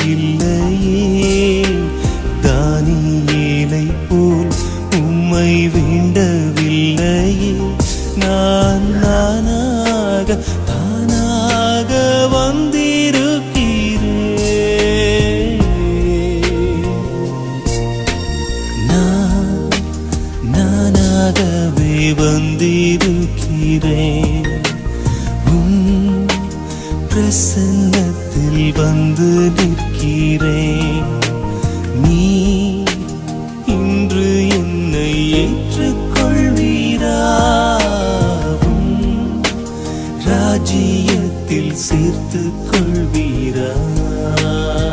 இல்லையே. தானியேலை போல் உம்மை வேண்டவில்லையே. நான் தானாக வந்திருக்கிறேன். நானாகவே வந்திருக்கிறேன். பிரசன்னத்தில் வந்து நிற்கிறேன்.